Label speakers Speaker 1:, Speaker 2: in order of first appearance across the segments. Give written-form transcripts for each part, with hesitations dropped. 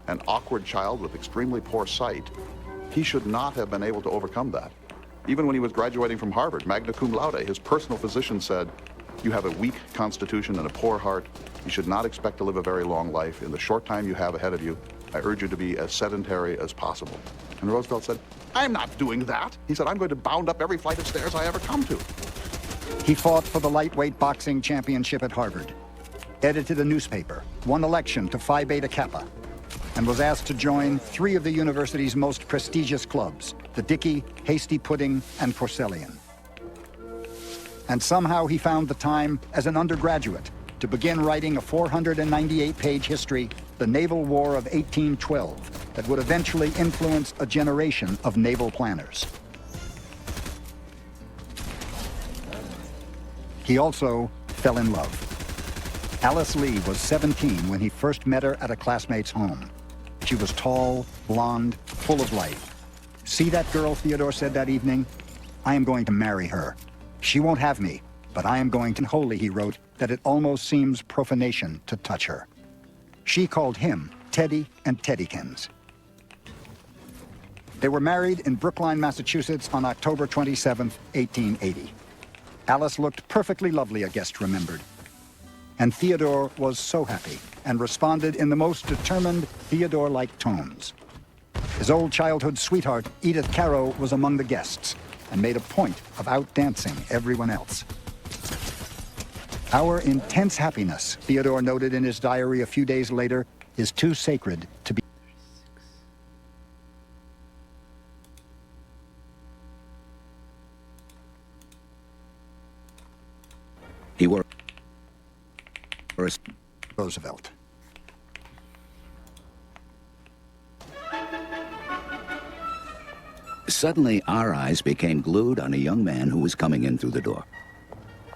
Speaker 1: an awkward child with extremely poor sight, he should not have been able to overcome that. Even when he was graduating from Harvard, magna cum laude, his personal physician said, "You have a weak constitution and a poor heart. You should not expect to live a very long life. In the short time you have ahead of you, I urge you to be as sedentary as possible." And Roosevelt said, "I'm not doing that." He said, "I'm going to bound up every flight of stairs I ever come to."
Speaker 2: He fought for the lightweight boxing championship at Harvard, edited a newspaper, won election to Phi Beta Kappa, and was asked to join 3 of the university's most prestigious clubs, the Dickey, Hasty Pudding, and Porcellian. And somehow he found the time as an undergraduate to begin writing a 498-page history, The Naval War of 1812, that would eventually influence a generation of naval planners. He also fell in love. Alice Lee was 17 when he first met her at a classmate's home. She was tall, blonde, full of life. "See that girl," Theodore said that evening? "I am going to marry her. She won't have me, but I am going to." Holy, he wrote, that it almost seems profanation to touch her. She called him Teddy and Teddykins. They were married in Brookline, Massachusetts on October 27, 1880. Alice looked perfectly lovely, a guest remembered. And Theodore was so happy and responded in the most determined Theodore-like tones. His old childhood sweetheart, Edith Caro, was among the guests and made a point of outdancing everyone else. "Our intense happiness," Theodore noted in his diary a few days later, "is too sacred to be..."
Speaker 3: He wore
Speaker 2: Roosevelt.
Speaker 3: Suddenly, our eyes became glued on a young man who was coming in through the door.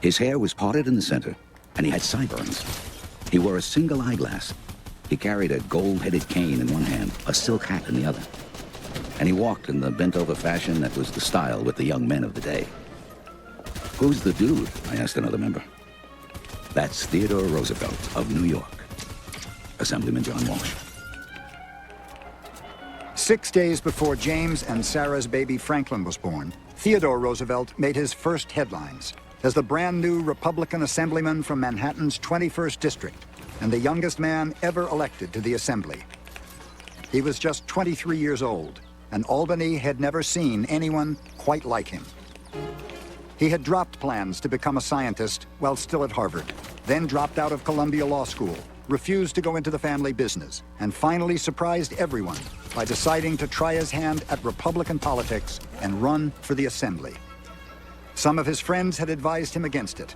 Speaker 3: His hair was parted in the center, and he had sideburns. He wore a single eyeglass. He carried a gold-headed cane in one hand, a silk hat in the other. And he walked in the bent-over fashion that was the style with the young men of the day. "Who's the dude?" I asked another member. "That's Theodore Roosevelt of New York." Assemblyman John Walsh.
Speaker 2: 6 days before James and Sarah's baby Franklin was born, Theodore Roosevelt made his first headlines as the brand new Republican assemblyman from Manhattan's 21st District and the youngest man ever elected to the Assembly. He was just 23 years old, and Albany had never seen anyone quite like him. He had dropped plans to become a scientist while still at Harvard, then dropped out of Columbia Law School, refused to go into the family business, and finally surprised everyone by deciding to try his hand at Republican politics and run for the Assembly. Some of his friends had advised him against it.